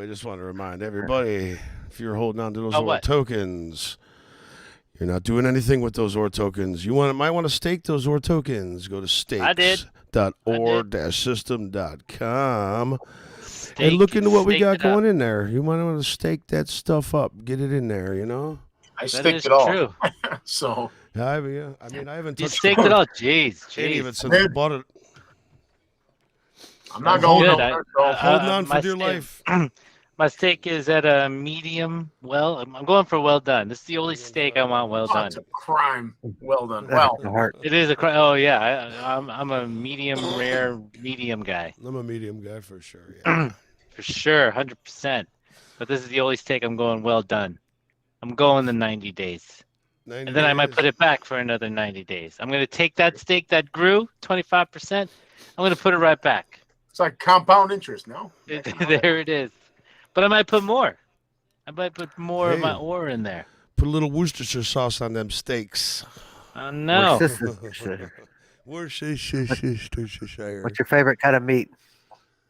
Just want to remind everybody, if you're holding on to those OR tokens, you're not doing anything with those OR tokens. You might want to stake those OR tokens. Go to stakes.or-system.com and look into what we got going in there. You might want to stake that stuff up, get it in there. I staked it all. True. So I mean, I haven't touched. You staked it all. Jeez. Even since I bought it. I'm not going holding on for dear life. My steak is at a medium. Well, I'm going for well done. This is the only steak I want well done. It's a crime. Well done. Well, it is a crime. Oh yeah, I'm a medium rare medium guy. I'm a medium guy for sure. Yeah. For sure, 100%. But this is the only steak I'm going well done. I'm going the 90 days. and then I might put it back for another 90 days. I'm going to take that steak that grew 25%. I'm going to put it right back. It's like compound interest, no? There it is. But I might put more. I might put more of my ore in there. Put a little Worcestershire sauce on them steaks. Oh, no. What's your favorite kind of meat?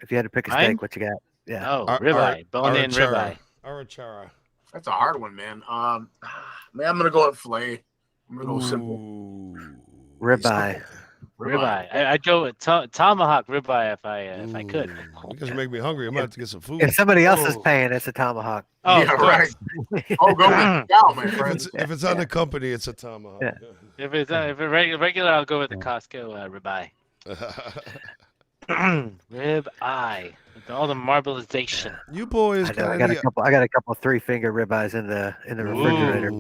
If you had to pick a steak, what you got? Yeah. Oh, ribeye. Bone-in ribeye. Arachara. That's a hard one, man. Man, I'm going to go with filet. I'm going to go simple. Ribeye. Ribeye. I'd go with tomahawk ribeye if I could. You guys make me hungry. I'm about to get some food. If somebody else is paying, it's a tomahawk. Oh, yeah, right. Oh, go with cow, my friend. If it's on the company, it's a tomahawk. Yeah. If it's regular, I'll go with the Costco ribeye. Ribeye with all the marbleization. You boys, I got a couple 3-finger ribeyes in the refrigerator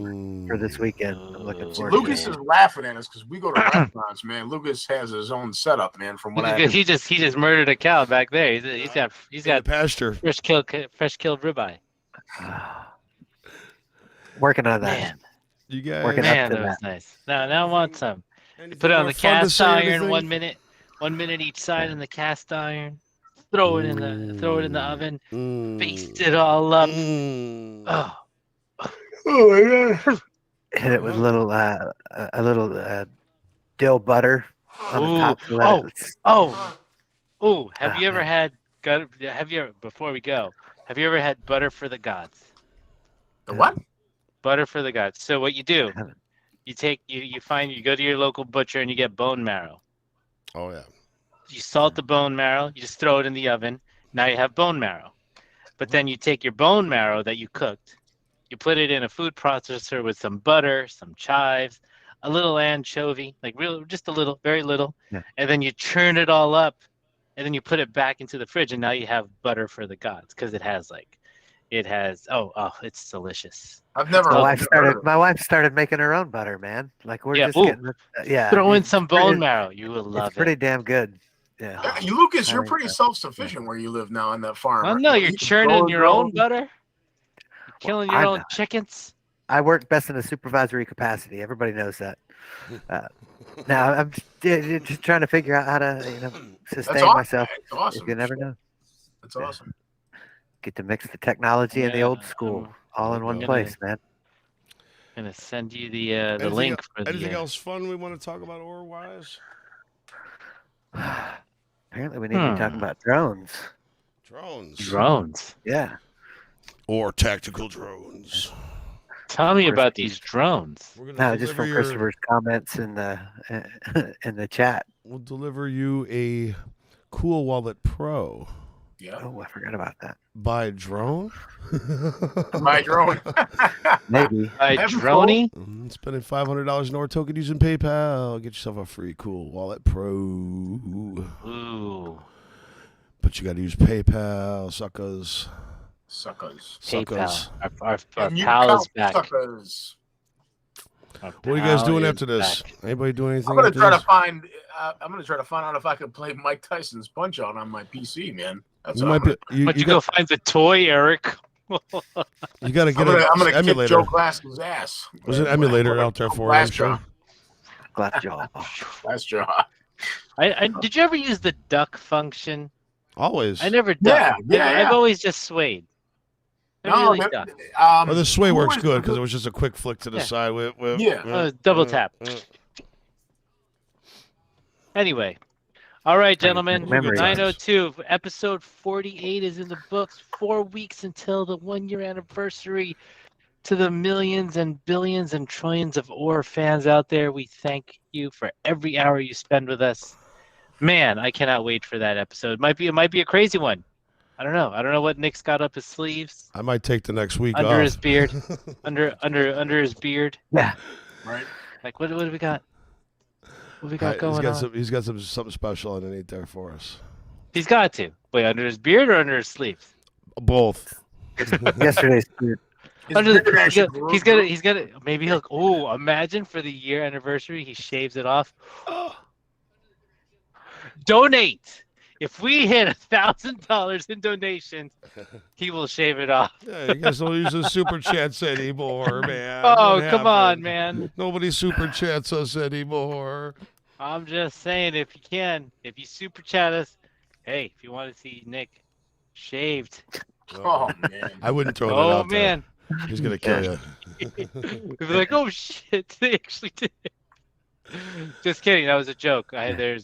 for this weekend. I'm looking forward. Lucas is laughing at us because we go to restaurants, man. Lucas has his own setup, man. From what he just murdered a cow back there. He's got pasture. Fresh killed ribeye. Working on that. Man. You guys, working up to that was nice. Now I want some. You put it on the cast iron 1 minute. 1 minute each side in the cast iron. Throw it in the oven. Baste it all up. Oh my god! Hit it with a little dill butter on the top. Have you ever had? Before we go, have you ever had butter for the gods? The what? Butter for the gods. So what you do? You go to your local butcher and you get bone marrow. Oh yeah. You salt the bone marrow, you just throw it in the oven. Now you have bone marrow. But then you take your bone marrow that you cooked, you put it in a food processor with some butter, some chives, a little anchovy, just a little, very little. Yeah. And then you churn it all up and then you put it back into the fridge and now you have butter for the gods because it's delicious. I've never. My wife started making her own butter, man. Like we're just getting throw in some bone marrow. You will love it. It's pretty damn good. Yeah. Lucas, you're pretty self-sufficient where you live now on that farm. Well, no, you're churning your own butter. You're killing your own chickens. I work best in a supervisory capacity. Everybody knows that. Now I'm just trying to figure out how to sustain myself. That's awesome. If you never know. That's awesome. Get to mix the technology and the old school all in one place, man. I'm gonna send you the link for anything else fun we want to talk about ore-wise? Apparently we need to be talking about drones. Drones. Yeah. Or tactical drones. Tell me about these drones. No, just from Christopher's comments in the chat. We'll deliver you a Cool Wallet Pro. Yeah. Oh, I forgot about that. By drone? By drone. Maybe. By droney? Spending $500 in OR token using PayPal. Get yourself a free Cool Wallet Pro. Ooh. But you got to use PayPal, suckers. PayPal. Our pal is back. Suckers. What are you guys doing after this? Back. Anybody doing anything? I'm gonna try to find out if I can play Mike Tyson's Punch Out on my PC, man. That's you go find the toy, Eric. You got to get I'm gonna emulator. kick Joe Glass's ass. There's an emulator out there for him. Glassjaw. Glassjaw. Did you ever use the duck function? Always. I never done. Yeah. I've always just swayed. The sway works good because it was just a quick flick to the side with double tap. Anyway, all right, gentlemen. 902 episode 48 is in the books. 4 weeks until the 1-year anniversary. To the millions and billions and trillions of OR fans out there, we thank you for every hour you spend with us. Man, I cannot wait for that episode. It might be a crazy one. I don't know what Nick's got up his sleeves. I might take the next week under off. His beard. under his beard. Yeah. Right. Like what do we got? What we got going on? He's got something special underneath there for us. He's got to. Wait, under his beard or under his sleeves? Both. Yesterday's beard. He's gonna maybe he'll imagine for the year anniversary he shaves it off. Donate. if we hit $1,000 in donations, he will shave it off. Yeah, you guys don't use the super chats anymore, man. Oh, What come on, happened? man. Nobody super chats us anymore. I'm just saying, if you can, if you super chat us, hey, if you want to see Nick shaved. Oh, man. I wouldn't throw that Oh, out man. there. He's going to kill you. We'd be like, oh, shit, they actually did. Just kidding. That was a joke. I did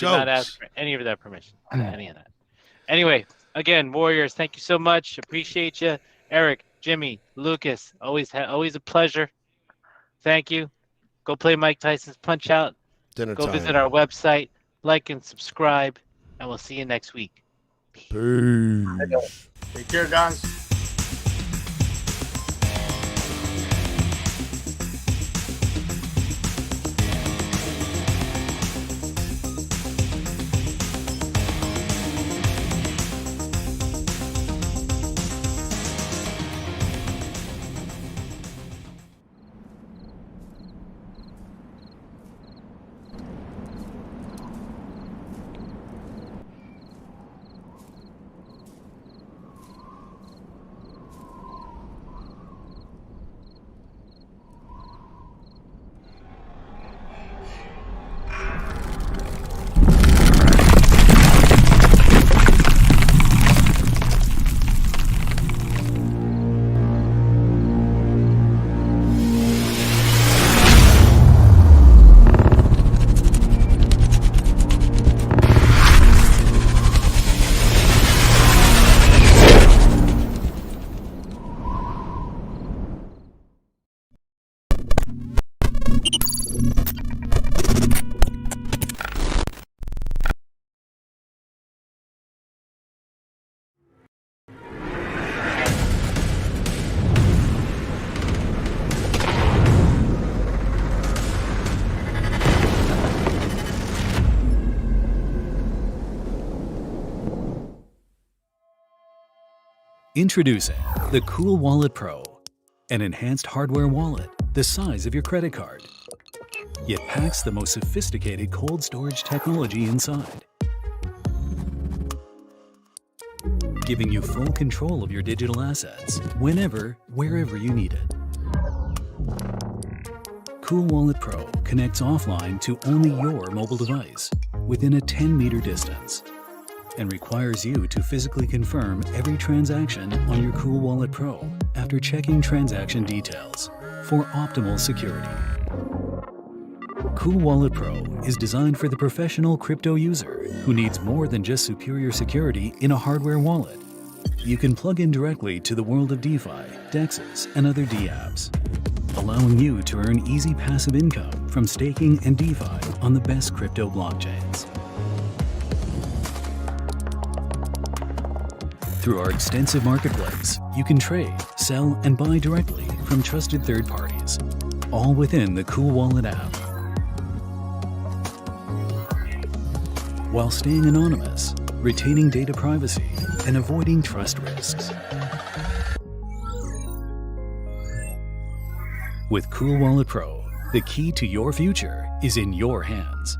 not ask for any of that permission. Any of that. Anyway, again, Warriors, thank you so much. Appreciate you. Eric, Jimmy, Lucas, always a pleasure. Thank you. Go play Mike Tyson's Punch-Out. Dinner Go time. visit our website, like and subscribe, and we'll see you next week. Peace. Take care, guys. Introducing the Cool Wallet Pro, an enhanced hardware wallet the size of your credit card, yet packs the most sophisticated cold storage technology inside, giving you full control of your digital assets whenever, wherever you need it. Cool Wallet Pro connects offline to only your mobile device within a 10-meter distance, and requires you to physically confirm every transaction on your Cool Wallet Pro after checking transaction details for optimal security. Cool Wallet Pro is designed for the professional crypto user who needs more than just superior security in a hardware wallet. You can plug in directly to the world of DeFi, DEXs, and other dApps, allowing you to earn easy passive income from staking and DeFi on the best crypto blockchains. Through our extensive marketplace, you can trade, sell, and buy directly from trusted third parties, all within the Cool Wallet app. While staying anonymous, retaining data privacy, and avoiding trust risks. With Cool Wallet Pro, the key to your future is in your hands.